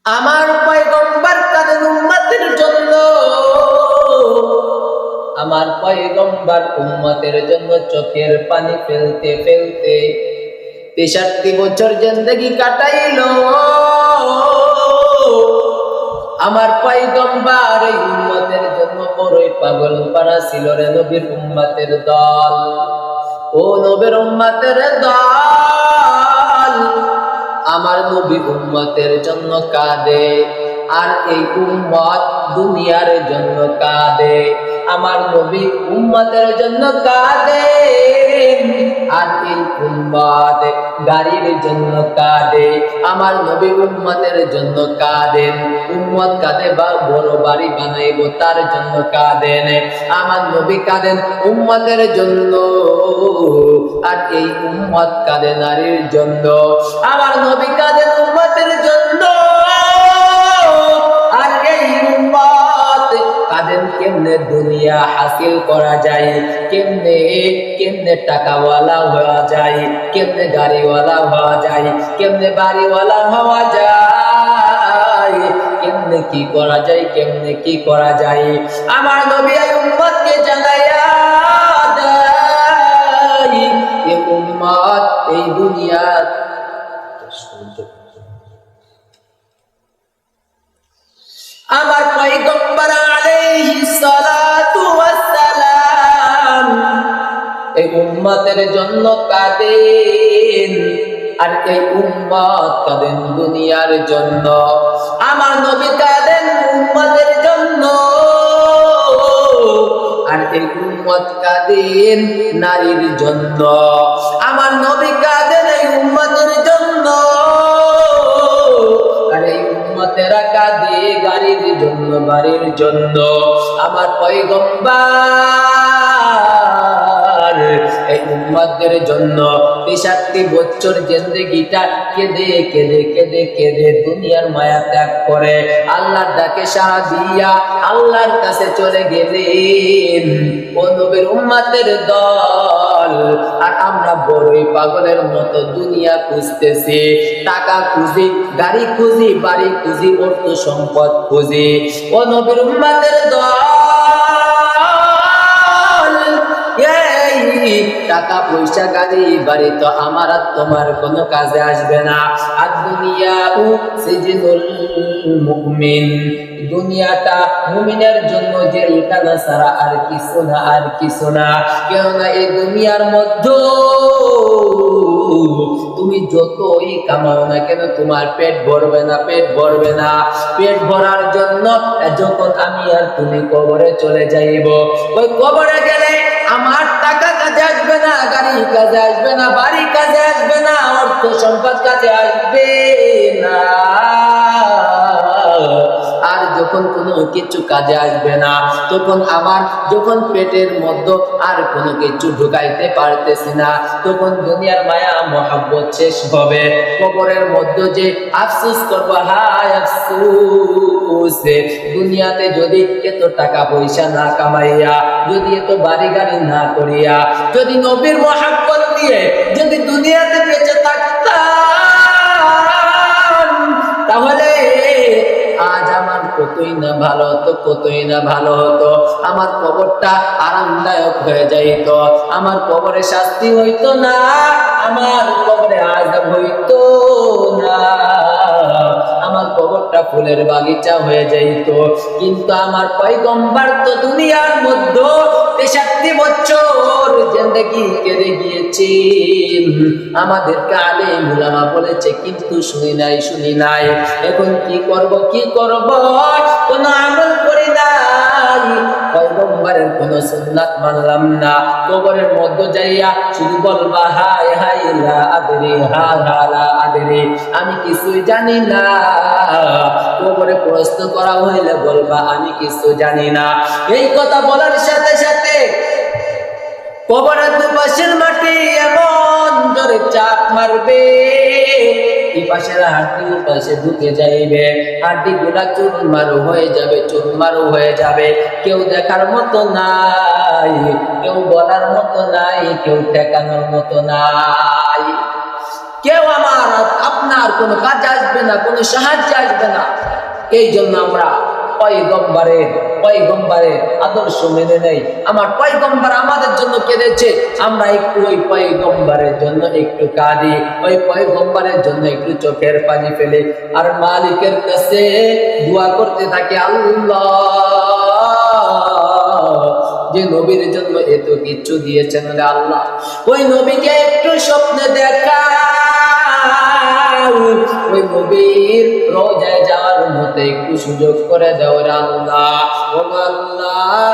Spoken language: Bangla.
আমার পয়গম্বর কাঁদেন উম্মতের জন্য, আমার পয়গম্বর উম্মতের জন্য চোখের পানি ফেলতে ফেলতে 63 বছর জিন্দেগি কাটাইলো। আমার পয়গম্বর এই উম্মতের জন্য বড়ই পাগল পারা ছিল রে নবীর উম্মতের দল। ও নবীর উম্মতের দল, আমার নবী উম্মতের জন্য কাঁদে, আর এই উম্মত দুনিয়ার জন্য কাঁদে। আমার নবী উম্মতের জন্য কাঁদে, আর এই উম্মত গাড়ির জন্য কাঁদে। আমার নবী উম্মতের জন্য কাঁদেন। উম্মত কাঁদে বা বড় বাড়ি বানাইবো তার জন্য কাঁদেন। আমার নবী কাঁদেন উম্মতের জন্য, আর এই উম্মত কাঁদে নারীর জন্য। আমার নবী কাঁদেন উম্মতের জন্য, আর এই উম্মত কাঁদেন কেমনে দুনিয়া হাসিল করা যায়, কেমনে কেমনে টাকাওয়ালা হওয়া যায়, কেমনে গাড়িওয়ালা হওয়া যায়, কেমনে বাড়িওয়ালা হওয়া যায়, কেমনে কি করা যায়, কেমনে কি করা যায়। আমার নবী এই উম্মতকে জানাইয়া দেয়, এই উম্মত এই দুনিয়া আমার পয়গম্বর আলাইহিস সালাতু ওয়াস সালাম এই উম্মতের জন্য কাঁদেন, আর এই উম্মত কাঁদেন দুনিয়ার জন্য। আমার নবী কাঁদেন উম্মতের জন্য, আর এই উম্মত কাঁদেন নারীর জন্য। আমার নবী কাঁদেন এই উম্মতের জন্য, আর এই উম্মতেরা কাঁদে গাড়ির জন্য, বাড়ির জন্য। আমার পয়গম্বর এই উম্মতের জন্য 63 বছর জিন্দেগিটা কেঁদে কেঁদে কেঁদে কেঁদে দুনিয়ার মায়া ত্যাগ করে আল্লাহর ডাকে সাড়া দিয়া আল্লাহর কাছে চলে গেলেন। ও নবীর উম্মতের দল, আর আমরা বড়ই পাগলের মতো দুনিয়া খুঁজতেছি, টাকা খুঁজি, গাড়ি খুঁজি, বাড়ি খুঁজি, অর্থ সম্পদ খুঁজি। ও নবীর উম্মতের দল, টাকা পয়সা গাড়ি বাড়ি তো আমার আর তোমার কোনো কাজে আসবে না। আর দুনিয়া সিজনুল মুমিন, দুনিয়াটা মুমিনের জন্য জেলখানা ছাড়া আর কিছু না, আর কিছু না। কেননা এই দুনিয়ার মধ্যে তুমি যতই কামাও না কেন তোমার পেট ভরবে না, পেট ভরবে না। পেট ভরার জন্য যখন আমি আর তুমি কবরে চলে যাইব, ওই কবরে গেলে আমার টাকা কাজে আসবে না, গাড়ি কাজে আসবে না, বাড়ি কাজে আসবে না, অর্থ সম্পদ কাজে আসবে না। আর যখন কোনো কিছু কাজে আসবে না, তখন আমার যখন পেটের মধ্যে আর কোনো কিছু ঢুকাইতে পারতেছি না, তখন দুনিয়ার মায়া মহব্বত শেষ হবে। কবরের মধ্যে যে আফসোস করবো, হায় আফসোস, দুনিয়াতে যদি এত টাকা পয়সা না কামাইয়া, যদি এত বাড়ি গাড়ি না করিয়া, যদি নবীর মহব্বত দিয়ে যদি দুনিয়াতে বেঁচে থাকতাম, তাহলে আজ আমার কতই না ভালো হতো, কতই না ভালো হতো। আমার কবরটা আরামদায়ক হয়ে যাইত, আমার কবরে শাস্তি হইতো না, আমার কবরে আযাব হইতো না, আমার কবরটা ফুলের বাগিচা হয়ে যাইত। কিন্তু আমার পয়গম্বর তো দুনিয়ার মধ্যে 63 বছর জিন্দেগি কেটে গিয়েছে, আমাদেরকে আলেম উলামা বলেছে কিন্তু শুনি নাই, শুনি নাই। এখন কি করব, কি করব, কোন আমল করি নাই, পয়গম্বরের কোন সুন্নাত মানলাম না। কবরের মধ্যে যাইয়া শুধু বলবা হায় হায় লা আদরি, হা হা লা আদরি, আমি কিছুই জানি না। কবরে প্রশ্ন করা হইলে বলবা আমি কিছু জানি না। এই কথা বলার সাথে সাথে কবরের দুপাশের মাটি এমন জোরে চাপ মারবে, এই পাশের হাড্ডি ও পাশে ঢুকে যাইবে, হাড্ডি গুলা চুরমারু হয়ে যাবে, চুরমারু হয়ে যাবে। কেউ দেখার মতো নাই, কেউ বলার মতো নাই, কেউ ঠেকানোর মতো নাই। কেউ আমার আপনার কোনো কাজ আসবে না, কোনো সাহায্য আসবে না। এই জন্য আমরা পয়গম্বরের আদর্শ মেনে নেই। আমার পয়গম্বর আমাদের জন্য কেঁদেছে, আমরা একটু ওই পয়গম্বরের জন্য একটু কাঁদি, ওই পয়গম্বরের জন্য একটু চোখের পানি ফেলে আর মালিকের কাছে দোয়া করতে থাকি, আল্লাহ যে নবীর জন্য এত কিছু দিয়েছেন রে আল্লাহ, ওই নবীকে একটু স্বপ্নে দেখা, ওই নবীর রোজায় যাওয়ার মতো একটু সুযোগ করে দাও রে আল্লাহ। ও আল্লাহ